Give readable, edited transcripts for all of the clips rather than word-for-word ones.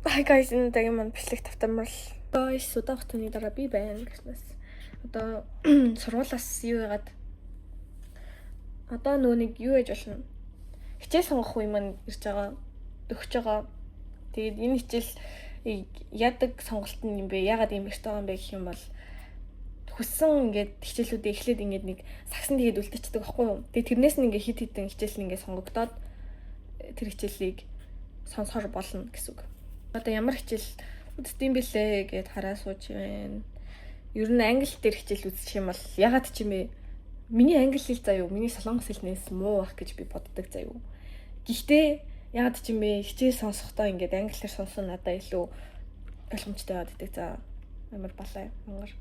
Hi guys, энэ удаагийн маань бичлэг тавтамжрал. Guys, удаах таны дараа би байна гэснээс одоо сургуулаас юу яагаад одоо нөө нэг юу яж болно. Хичээл сонгох үе маань ирж байгаа. Өгч байгаа. Тэгээд энэ хичээл яадаг сонголт нь юм бэ? Яагаад ийм эрт байгаа юм бэ гэх юм бол хүссэн ингээд хичээлүүдээ эхлээд ингээд нэг сагсан тэгээд үлдчихдэг байхгүй юу? Тэгээд тэрнээс нь ингээд хит хитэн хичээл нь ингээд сонгогдоод тэр хичээлийг сонсохоор болно гэсэн үг. Одоо ямар хичээл үздэм бэлээ гэд хараа сууж байна. Ер нь англи дээр хичээл үзчих юм бол ягаад ч юм бэ? Миний англи хэл заяа юу? Миний солонгос хэлнээс муу ах гэж би боддог заяа юу? Гэхдээ ягаад ч юм бэ? Хичээл сонсохдоо ингээд англиар сонсон надад илүү ойлгомжтой байгаад идэг. За амар балай мангар.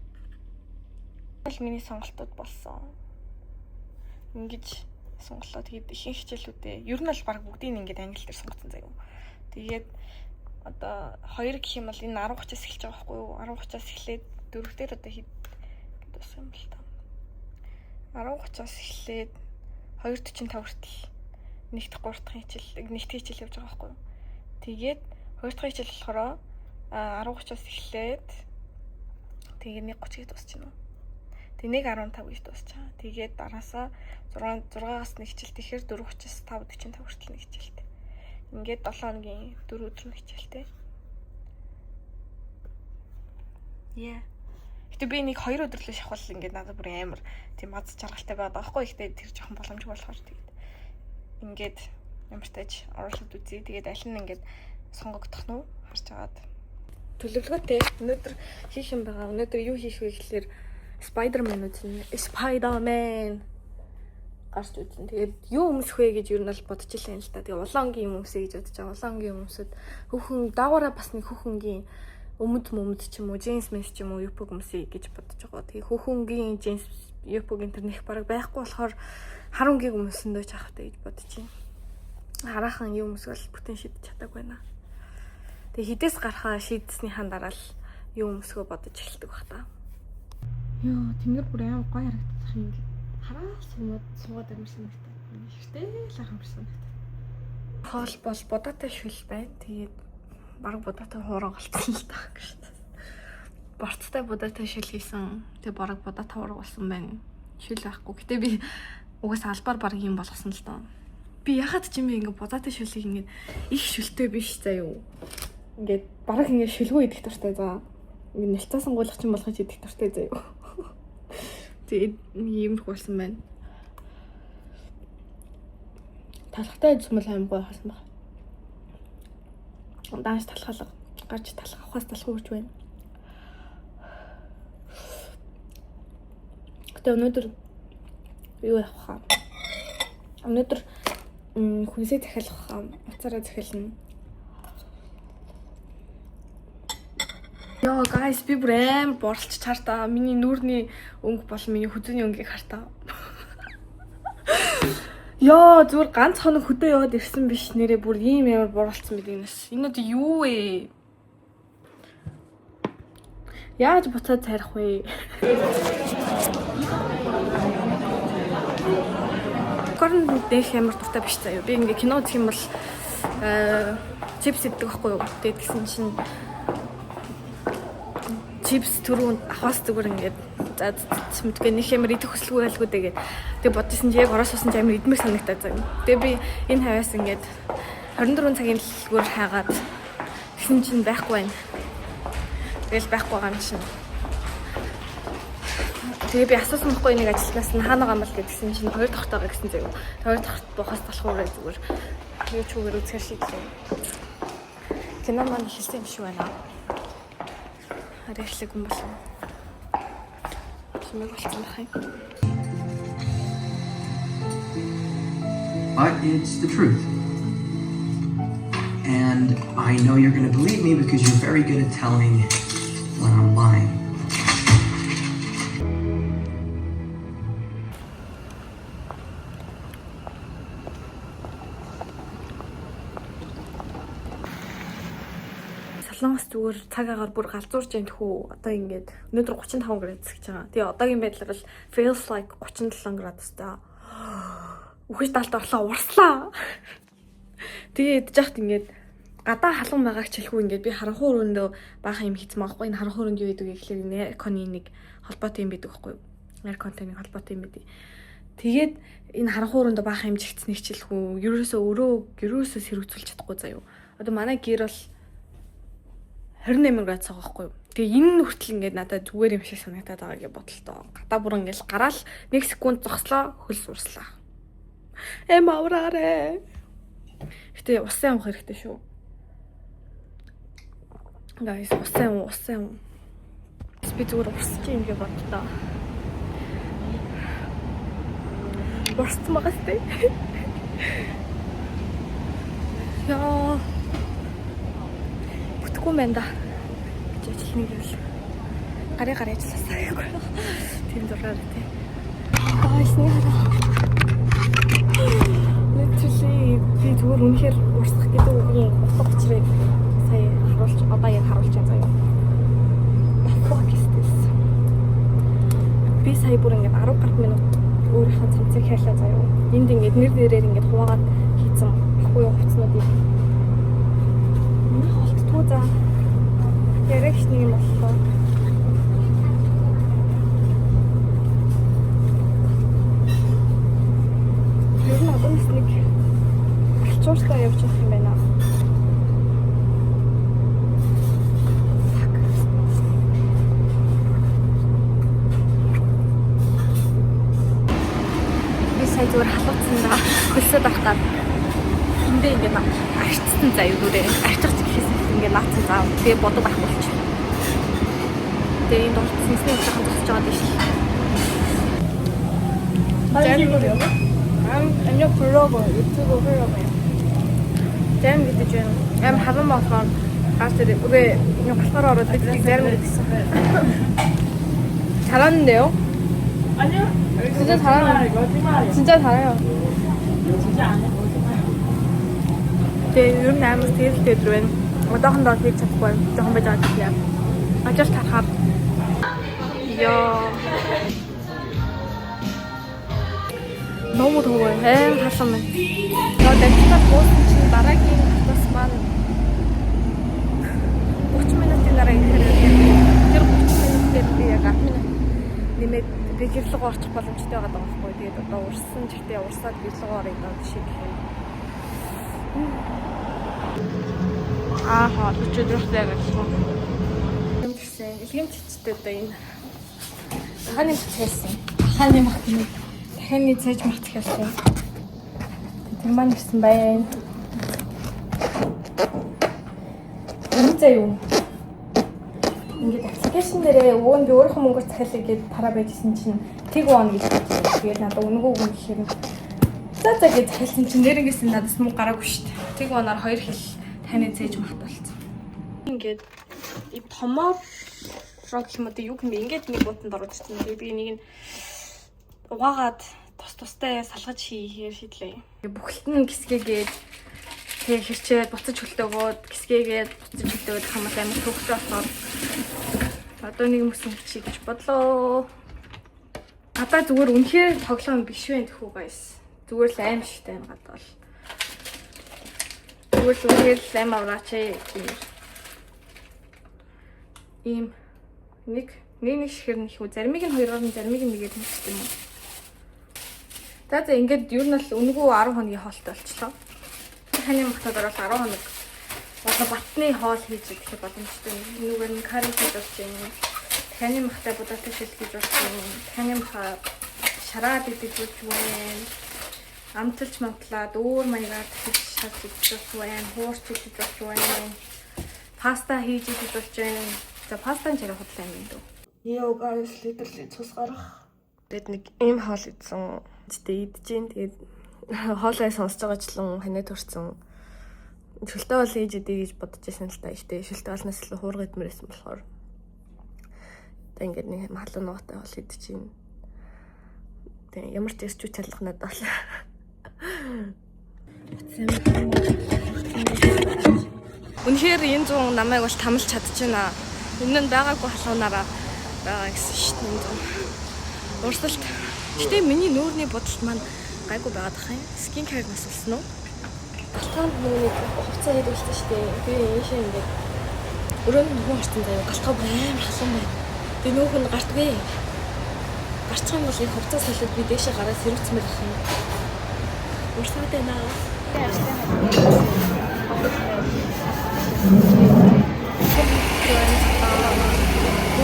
Бол миний сонголтууд болсон. Ингэж сонголоо. Тэгээд ихэнх хичээлүүдээ ер нь бол баг бүгдийг ингээд англиар сонгоцсон заяа юу? Тэгээд одоо 2 гэх юм бол энэ 10:30-аас эхэлж байгаа байхгүй юу? 10:30-аас эхлээд 4 дээр одоо хэд дууссан юм бол та. 10:30-аас эхлээд 2:45 хүртэл нэгт 3 дахь хичээл, нэгт хичээл явж байгаа байхгүй юу? Тэгээд 2 дахь хичээл болохоор 10:30-аас эхлээд тэгээд 1:30-д дуусчихна. Тэгээд 1:15 гэж дуусчаа. Тэгээд дараасаа 6-аас 1 хичээл тэгэхээр 4:30-аас 5:45 хүртэл нэг хичээлтэй. Ингээд 7 хоногийн 4 өдөр хичээлтэй. Yeah. Гэтэ би нэг 2 өдөр л шахвал ингээд надад бүр амар тийм аз жаргалтай байгаад байгаа байхгүй. Ихтэй тэр жоохон боломжгүй болохоор тэгээд ингээд ямар тааж оруулаад үзье. Тэгээд аль нь ингээд сонгогдох нь харж агаад төлөвлөгөөтэй. Өнөөдөр хийх юм байгаа. Өнөөдөр юу хийх вэ гэхэлэр Spider-Man үзнэ. Spider-Man гарч үзэн. Тэгээд юу өмсөх вэ гэж юу нь бол бодож илээ л да. Тэгээд улаангийн юм өмсөе гэж бодож байгаа. Улаангийн юм өмсөд хөхөн даагаараа бас нэг хөхөнгийн өмд ч юм уу, джинс мэс ч юм уу, юпг өмсөе гэж бодож байгаа. Тэгээд хөхөнгийн джинс юпг энэ төр нэх бараг байхгүй болохоор харангийн өмсөндөө чахтай гэж бодож байна. Хараахан юм өмсвөл бүтэн шидэж чадаагүй байна. Тэгээд хідээс гарахаа шийдснийхэн дараа л юм өмсгөө бодож эхэлдэг баг та. Йоо, тэнгэр бүр амар гоё харагдах юм ингээд. Хараа суугаад амарсан нэгтэй. Ихтэй л амарсан нэгтэй. Хоол бол будатай шүл байна. Тэгээд бараг будатай хуурга болчихсон л таа гэж. Борцтой будатай шүл хийсэн. Тэгээд бараг будатай хуурга болсон байна. Шүл байхгүй. Гэтэ би угаасаа албаар бараг юм болгосон л доо. Би яхад ч юм ингээд будатай шүлийг ингээд их шүлтэй биш заа юу. Ингээд бараг ингээд шүлгөө идэх дуртай заа. Ингээд нэлцаасан гуйлах чинь болгож идэх дуртай заа юу. Тэгээд иймэрхүү болсон байна. Талхтай ажсан бол аим гоё хасан баг. Дааш талхалга гарч талх авахаас талх үрж байна. Гэтэ өнөөдөр юу явах хаа? Өнөөдөр хүнсээ захиалах хаа? Уцаараа захиална. Йоо guys би бүр амар борлож чартаа. Миний нүүрний өнгө болон миний хүзүүний өнгийг хартаа. Йоо зүгээр ганц хоног хөдөө яваад ирсэн биш нэрээ бүр ийм амар борлцсон мэд юмс. Энэ одоо юу вэ? Яаж буцаад царих вэ? Корн дэх ямар дуртай биш заяа. Би ингээ кино үзэх юм бол чипс иддэг байхгүй юу? Тэгээд гисэн чинь чипс түрүүнд авахаас зүгээр ингээд за мэдгүй нэг ямар идэх хүсэлгүй байлгүй тэгээд бодсон чи яг ороос усан чи амар идмэр санагтаа заа. Тэгээд би энэ хавьяас ингээд 24 цагийн дэлгүүр хаагаад гисэн чинь байхгүй байна. Тэгэл байхгүй байгаа юм чинь. Тэгээд би асуусан байхгүй нэг ажилтнаас нь хаана байгаа юм бол гэдгсэн чинь 2 дахь тагаа гэсэн заяа. 2 дахь бухаас болохгүй зүгээр YouTube-ээр үзэх шийдлээ. Кино маань хэлсэн юм шиг байна. Хараачлаг юм болсон. Чимээ болсон байх юм. But it's the truth. And I know you're going to believe me because you're very good at telling when I'm lying. Солонгос зүгээр цаг агаар бүр галзуурж байна хүү. Одоо ингээд өнөөдөр 35 градус гэж байгаа. Тэгээ одоогийн байдлаар л feels like 37 градустай. Үхэж талд орлоо урслаа. Тэгээд идэж яхад ингээд гадаа халуун байгааг чилэхгүй ингээд би харанхуй өрөөндөө баахан юм хийцэн байхгүй. Энэ харанхуй өрөөнд юу гэдэг вэ гэхлээр энэ Aircon-ы нэг холбоотой юм байдаг байхгүй юу? Aircon-тэй нэг холбоотой юм байдаг. Тэгээд энэ харанхуй өрөөндөө баахан юм жигцнийг чилэхгүй. Ерөөсөө сэрүүцүүлж чадахгүй заяа. Одоо манай гэр бол 28 градус байгаа байхгүй юу? Тэгээ энэ хүртэл ингээд надад зүгээр юм шиг санагдаад байгаа гэж бодлоо. Гадаа бүр ингээд гараал 1 секунд зогслоо, хөлс урслаа. Авраарэ. Гэтэ усан уух хэрэгтэй шүү. Guys, усан. Би зүгээр урсч юм гэж бодлоо. Урсч магастай. Яа. Бүтггүй мэн да. Ажлыг л гараа ажилласаа гэхгүй. Тийм дураар тий. Айсны хараа. Literally би зүгээр үнэхээр урсах гэдэг үгийн утга учирыг сая одоо яг харуулж байгаа заяа. Fuck is this? Би сая бүр ингээд 10 гаруй минут өөрийнхөө цамцыг хайлаа заяа. Энд ингээд нэр дээрээр ингээд хуваагаад хийцэн ахгүй хувцснуудыг. Холтгүй за. Ярагч нэг юм боллоо. Тэр нь одоо нэг алчууртай явж байгаа юм байна. Би сая зүгээр халууцсан да. Хөлсөд авах гад. Эндээ ингээд арчсан заяа нүрээ. Арчих гэхээс ингээд наацсан заа. Тэгээ бодог байхгүй болчих. Тэгээ энэ дурт сэнсний утгахан тусч байгаа дээ шил. I'm your vlogger. YouTube vlogger. Зарим гэдэг юм. Ам хаван болохоор гаш дээр үгүй нэг болохоор ороод байдаг зарим гэсэн. 잘하는데요? 아니요. 진짜 잘하는 거짓말이에요. 진짜 잘해요. 진짜 안 해. Тэгээ ер нь амар тэрэлтэй өдөр байна. Одоохондоо хийж чадахгүй. Жохон байж байгаа тийм. Ажил тарахаар. Яа. Ному төвөө аим хасан байна. Нөө дахиад буусан чинь дараагийн бас маань 30 минутын дараа ихээр тэр 30 минутээр би яг 10 минут нэмээд би гэрлэг орчих боломжтой байгаа даа байхгүй. Тэгээд одоо урсан чигтээ урсаад гэрлэг орё гэдэг шиг юм. Аа, өчигдрөхтэй гэсэн. Юм гэсэн. Илгэм чичтэй одоо энэ. Ханы цайсан. Ханы мах юм. Дахины цайж мах хэлсэн. Тэр маань ирсэн байна. Энэ заа юу? Ингээд аппликейшн дээрээ өвөн би өөрийнхөө мөнгөөр захиалъя гэд тараа байжсэн чинь тэг он гэж. Тэгээд надад үнэгүй үг гэхээр за гэж захиалсан чинь нэрнгэс надаас мөнгө гараагүй шүү дээ. Тэг оноор 2 хил таны цээж махт болсон. Ингээд и томоор гэх юм уу юу юм бэ? Ингээд нэг бутанд оруулж чинь би нэг нь угаагаад тустай салгаж хийхээр шийдлээ. Бүхэлд нь гисгээгээд тэг хэрчээд буцаж хөлтөөгөөд гисгээгээд буцаж хөлтөөгөөд хамт амар төвхтэй болохоор одоо нэг мөсөн чи гэж бодлоо. Гадаа зүгээр үнэхээр тоглоом биш вэ тэхүү guys. Зүгээр л аим шигтэй юм гадаа бол. Зүгээр л үнэхээр л аим авраач ийм нэг шихэр нэх үү. Заримыг нь 2-оор нь заримыг нь 1-ээр нэх юм уу. За ингээд ер нь л өнгөө 10 хоногийн хоолтой болчихлоо. Ханы махтад орол 10 хоног одоо батны хоол хийж идэх боломжтой. Нүгээр нь карри хийж болж байна. Ханы махтай будаатай шил хийж болж байна. Ханы махаа шараад идэж болж байна. Амталж мантлаад өөр маягаар хийж шалж идэж болж байна. Хуурч идэж болж байна. Паста хийж идэж болж байна. За пастан чараа худлаа юм дөө. Йоо guys, literally цус гарах. Тэгэд нэг ийм хоол идсэн. Тэ идэж гин тэгээд хоолой сонсож байгаачлан ханаа төрсөн. Шүлтэй бол ээж идэ гэж бодож байсан л та ихтэй. Шүлтэй болноос илүү хуурга идмэр байсан болохоор. Тэ ингээд нэг халуун нуутай хоол идэж гин. Тэ ямар ч ярьж чадлах надад бол. Үнэхээр энэ зүүн намайг бол тамлж чадчихна. Энэ нь байгаагүй халуунаараа байгаа гэсэн шүү дээ. Урсгалт. Гэтэ миний нүүрний бодолт маань гайгүй байгаад байгаа юм. Скин care нас болсон уу? Галтгаанд нэг хувцас хийдэг шүү дээ. Тэгээ ийшээ ингээд өрөөнд нөгөө харсан заяа галтгаа амар халуун байна. Тэгээ нөгөөх нь гартгүй. Гарчих юм бол энэ хувцас солиод би дээшээ гараад сэрүүцмээр ах юм. Урсаад байна.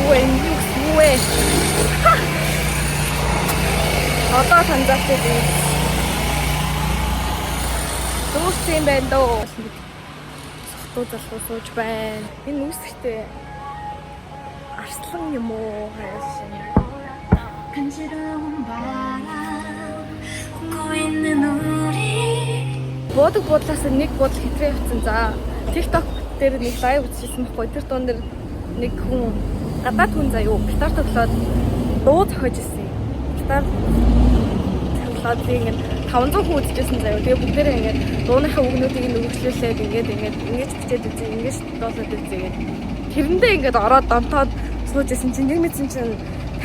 Үгүй. Одоо танзаатай дээ. Дүүс юм байна дөө. Сохтуу залхуу сууж байна. Энэ үүсэхтэй арслан юм уу хайсан. 간지러운 바람 웃고 있는 우리 Буудаг буудлаас нэг буудал хэтрээ явцсан. За TikTok дээр нэг лайв үзчихсэн байхгүй. Тэр дуун дээр нэг хүн гадаад хүн заяа гитар тоглоод дуу зохиож ирсэн. Гитар тоглоод би ингээд 500 хүн үзчихсэн заяа. Тэгээ бүгдээрээ ингээд дууныхаа үгнүүдийг нөгөөчлүүлээд ингээд бичээд үзье. Ингээд дуулаад үзье. Тэрэндээ ингээд ороод донтоод сууж исэн чинь нэг мэдсэн чинь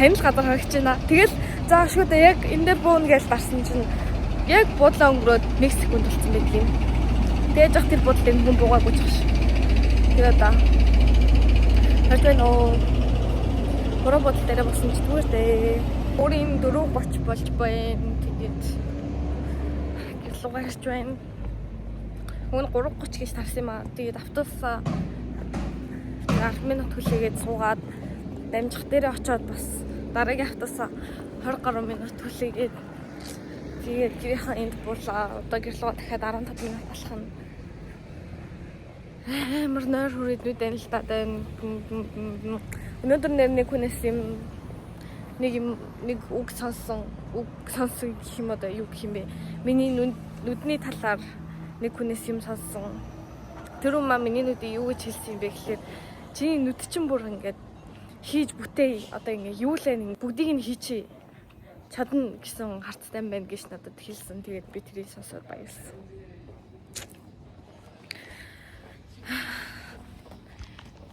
танил гадар харагч байна. Тэгэл за шүү дээ яг энэ дээр буун гэж барсан чинь яг буудлаа өнгөрөөд 1 секунд болцсон байдгийн. Тэгээд яг тэр буудлын хүн буугаагүй ч ш. Тэгээд да. Хажуу нөө бороо бодол дээр болсон ч зүгээр дээ. Өөрийн 4:30 болж байна. Тэгээд гэрлугаа харж байна. Өмнө 3:30 гэж тарсан юм аа. Тэгээд автобусаа 10 минут хүлээгээд суугаад дамжих дээрээ очиод бас дараагийн автобусаа 20 гаруй минут хүлээгээд тэгээд гэрийнхаа энд буулаа. Одоо гэрлугаа дахиад 15 минут болох нь. Амар нойр хүрээд нүд анилтаад байна. Өнөөдөр нэг хүнээс нэг үг сонсон гэх юм одоо юу гэх юм бэ? Миний нүдний талаар нэг хүнээс юм сонсон. Тэр юм миний нүдийг юу гэж хэлсэн юм бэ гэхээр чиний нүд чинь бүр ингээд хийж бүтээ одоо ингээ юу лээ бүгдийг нь хийчээ чадна гэсэн харттай байна гэж надад хэлсэн. Тэгээд би тэрийг сонсоод баярлсан.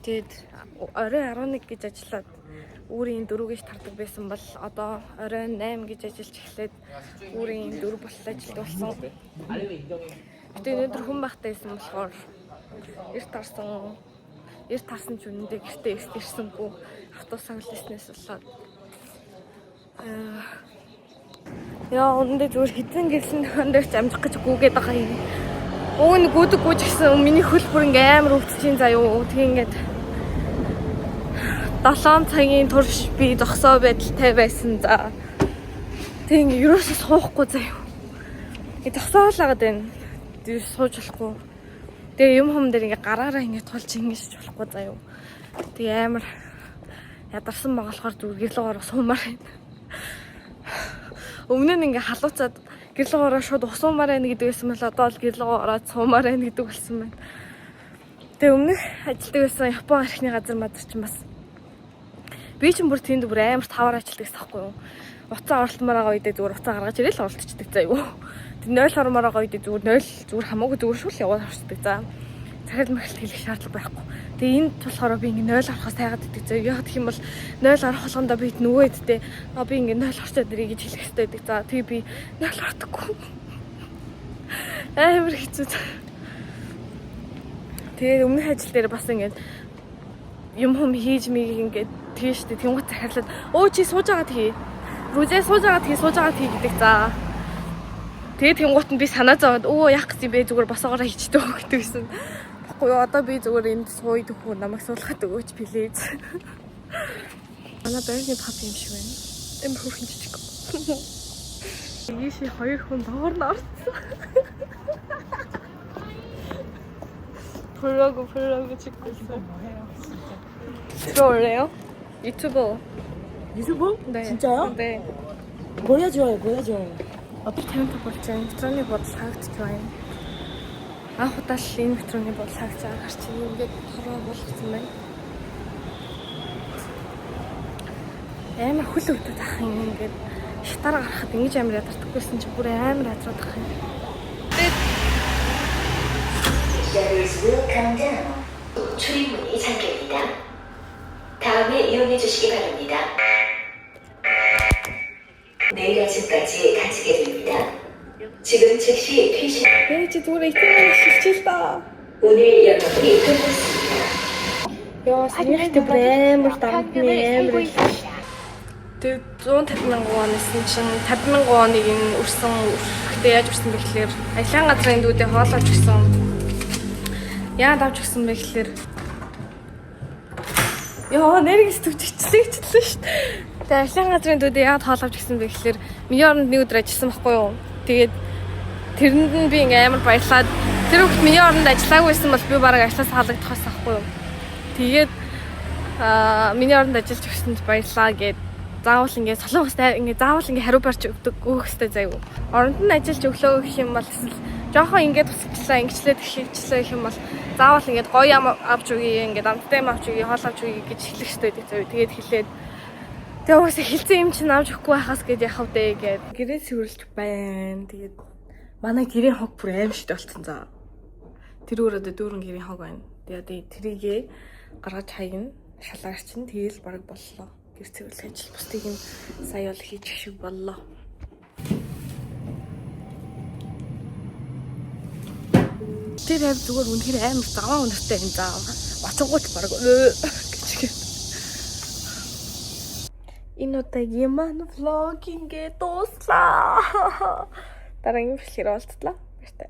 Тэгээд орой 11 гэж ажиллаад өөрийн 4 гэж тардаг байсан бол одоо орой 8 гэж ажиллаж эхлээд өөрийн 4 болол ажилд болсон. Гэтэ өнөөдөр хүн багтаа байсан болохоор эрт тарсан ч үнэндээ гэртээ ирсэнгүй автобусаа хүлээснээс болоод яа өнөөдөр зүгээр хитэн гэрсэн хондог амжих гэж гүгээд байгаа юм. Өвн гүдэг гүйж гисэн миний хөл бүр ингээм амар өвдчихин заяа. Тэгээ ингээд 7 цагийн турш би зогсоо байдалтай байсан за. Тэг ингээ ерөөсөө суухгүй заяа. Ингээ зогсоолаагаад байна. Тэр сууж болохгүй. Тэгээ юм хом дээр ингээ гараараа ингээ тулж ингэж болохгүй заяа. Тэгээ амар ядарсан байгаа болохоор зүгээр гэрлөөгөөрөө суумаар байна. Өмнө нь ингээ халууцаад гэрлөөгөөрөө шууд усуумаар байна гэдэг байсан бол одоо л гэрлөөгөөрөө суумаар байна гэдэг болсон байна. Тэгээ өмнөх ажилдаг байсан Япон архины газар мадар чинь бас би ч бүр тэнд бүр амар таваар ажилдаг гэсэн байхгүй юу. Уцаа оролтмоор байгаа үедээ зүгээр уцаа гаргаж ирэл оролтчдаг заа юу. Тэг 0 ормоор байгаа үедээ зүгээр хамаагүй зүгээр шүүл яваад орчдөг за. Цахил махилт хэлэх шаардлага байхгүй. Тэгээ энд болохоор би ингээ 0 орохоос тайгаад идэг заа. Яг гэх юм бол 0 орох болгондоо би нөгөөддөө би ингээ 0 орчоод ирээ гэж хэлэх хэрэгтэй байдаг. За тэгээ би 0 ортоггүй. Амар хэцүү. Тэгээ өмнөх ажил дээр бас ингээ юм хүм хийж мийг ингээ тийш тэнгуут захирлаад өө чи сууж байгаа тгий. Рүзээ сууж байгаа тгий гэдэг за. Тэгээ тэнгуут нь би санаа зовоод өө яах гэсэн бэ зүгээр босоогоор хийчдэг гэдэгсэн. Баггүй юу одоо би зүгээр энд сууйд өгөх намайг суулгаад өгөөч плиз. Манай байрны пап юм шиг байна. Эм хөрхөн жижиг. Ийшээ 2 хүн доорн орсон. Фрог чиксэн. 좋아해요? 유튜버. 유튜브? 네. 진짜요? 네. 뭐야 좋아요? Тэнд болж байна. Метроны бодол хаагч байна. Анх удаа л энэ метроны бодол хаагч байгаа гарч ингээд хороо болгосон байна. Амар хөл өвдөд ах юм ингээд шатаар гарахад ингэж амар ядардаггүйсэн чи бүр амар ядраад ах юм. Shutters will come down. 출입문이 잠깁니다. 다음에 이용해 주시기 바랍니다. 내일 아침까지 갇히게 됩니다. 지금 즉시 퇴실. Ээ чи зүгээр итгэмээр шилжил та. 오늘 영업이 끝났습니다. Яа, санийхтэй бүр амар дамтны амар. Тэг 150 мянган вон нэсэн чинь 50 мянган воныг ин өрсөн өрхтээ яаж өрсөн бэ гэхээр ажлын газрын дүүдээ хоолойч гисэн. Яагаад авч гисэн бэ гэхээр Яа, нэргээс төвччлээ шүү дээ. Тэгээ ажлын газрын дүүдээ яагаад хоол авч гисэн бэ гэхээр миний оронд нэг өдөр ажилласан байхгүй юу. Тэгээд тэрэнд нь би ингээм амар баярлаад тэр хүүхд миний оронд ажиллаагүйсэн бол би бараг ажлаас халагдах байсан байхгүй юу. Тэгээд миний оронд ажиллаж өгсөнд баярлаа гэд заавал ингээд солонгостай ингээд заавал ингээд хариу барьж өгдөг өөхстэй заяа. Оронд нь ажиллаж өглөө гэх юм бол эсвэл жоохон ингээд тусчлаа ингэчлээ тэгшигчлээ гэх юм бол заавал ингээд гоё ам авч өгье ингээд амттай ам авч өгье хоол авч өгье гэж хэлэх хэрэгтэй байдаг заяа. Тэгээд хэлээд тэгээ уусаа хэлсэн юм чинь авч өгөхгүй байхаас гэж яхав дээ гэд гэрээ сүрэлж байна. Тэгээд манай гэрээ хог бүр аим шид болцсон за. Тэр өөрөө дүүрэн гэрээ хог байна. Тэгээд тэрийгээ гаргаж хайна шалгаач чинь тэгэл бараг боллоо. Гэр цэвэрлэх ажил бусдыг нь сая бол хийж шиг боллоо. Тэр яг зүгээр үнэхээр амар заваа өнөртэй энэ заа. Очгооч бараг гэж. Энэ удаагийн маань влогингээ дуслаа. Дараагийн бичлэгээр уулзтлаа. Баяртай.